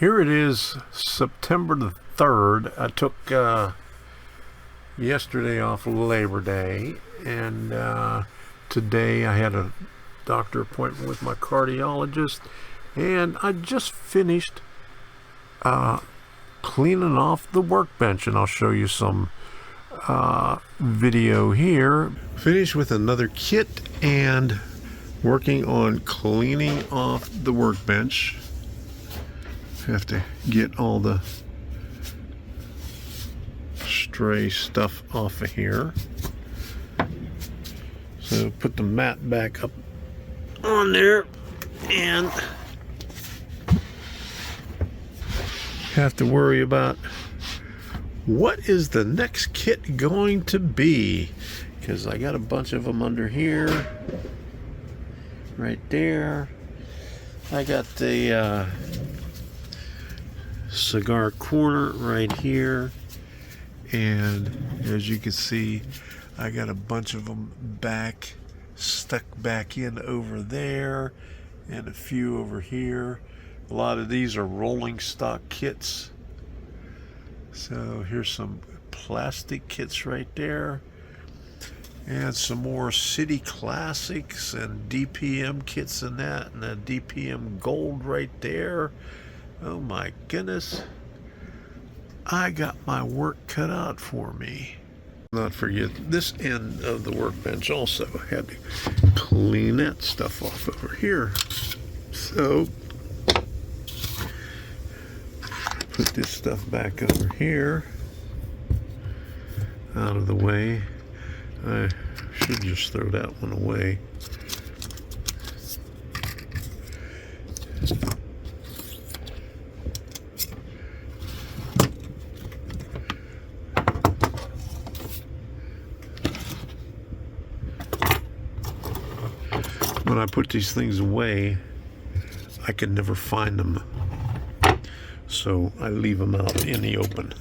Here it is, September the 3rd. I took yesterday off Labor Day, and today I had a doctor appointment with my cardiologist, and I just finished cleaning off the workbench, and I'll show you some video here. Finished with another kit and working on cleaning off the workbench. Have to get all the stray stuff off of here. So put the mat back up on there and have to worry about what is the next kit going to be, because I got a bunch of them under here, right there. I got the cigar corner right here, and as you can see, I got a bunch of them stuck back in over there, and a few over here. A lot of these are rolling stock kits. So here's some plastic kits right there, and some more City Classics and DPM kits and that, and a DPM Gold right there. Oh my goodness, I got my work cut out for me. Not forget this end of the workbench also. Had to clean that stuff off over here. So put this stuff back over here out of the way. I should just throw that one away. When I put these things away, I can never find them, so I leave them out in the open.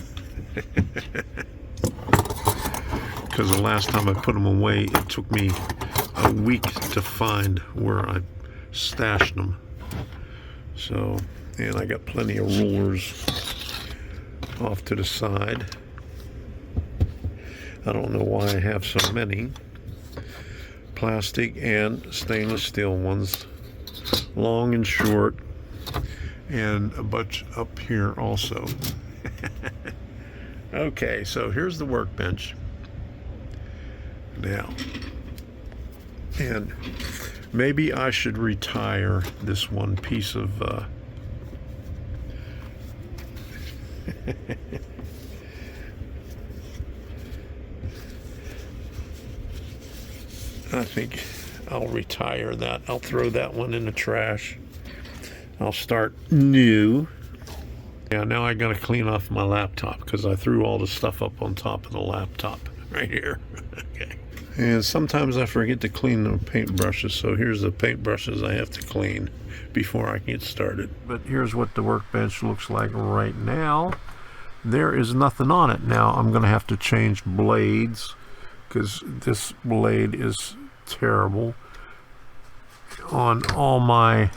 Because the last time I put them away, it took me a week to find where I stashed them. So, and I got plenty of rulers off to the side. I don't know why I have so many. Plastic and stainless steel ones, long and short, and a bunch up here also. Okay, so here's the workbench now, and maybe I should retire this one piece of I think I'll retire that. I'll throw that one in the trash. I'll start new. Yeah, now I gotta clean off my laptop because I threw all the stuff up on top of the laptop right here. Okay. And sometimes I forget to clean the paintbrushes, so here's the paintbrushes I have to clean before I get started. But here's what the workbench looks like right now. There is nothing on it. Now I'm gonna have to change blades because this blade is terrible on all my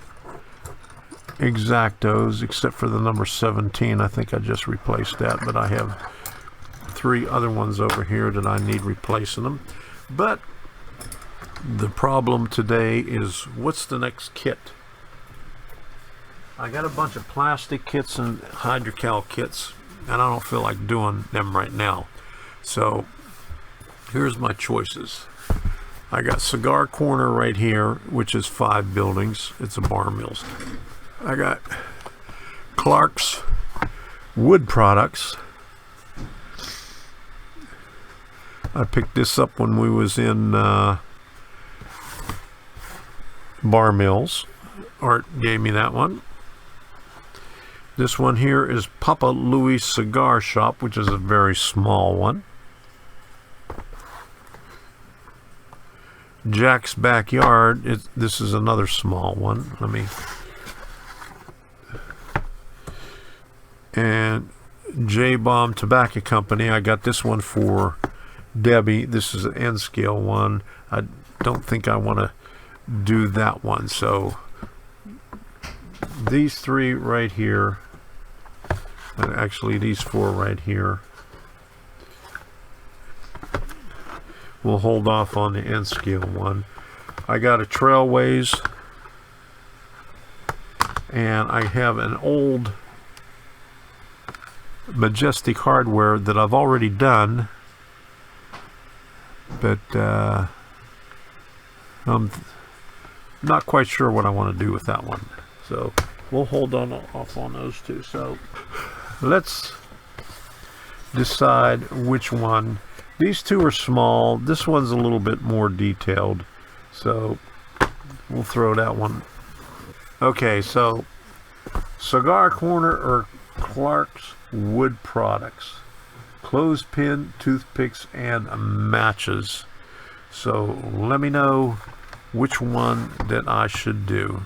Exactos except for the number 17. I think I just replaced that, but I have 3 other ones over here that I need replacing them. But the problem today is, what's the next kit? I got a bunch of plastic kits and Hydrocal kits, and I don't feel like doing them right now. So here's my choices. I got Cigar Corner right here, which is 5 buildings. It's a bar mill. I got Clark's Wood Products. I picked this up when we was in Bar Mills. Art gave me that one. This one here is Papa Louis Cigar Shop, which is a very small one. Jack's Backyard, this is another small one. And J-Bomb Tobacco Company, I got this one for Debbie. This is an N scale one. I don't think I want to do that one, so these 3 right here And actually these 4 right here. We'll hold off on the N scale one. I got a Trailways, and I have an old Majestic hardware that I've already done, but I'm not quite sure what I want to do with that one. So we'll hold off on those two. So let's decide which one. These two are small. This one's a little bit more detailed, so we'll throw that one. Okay, so Cigar Corner or Clark's Wood Products, clothespin, toothpicks, and matches. So let me know which one that I should do.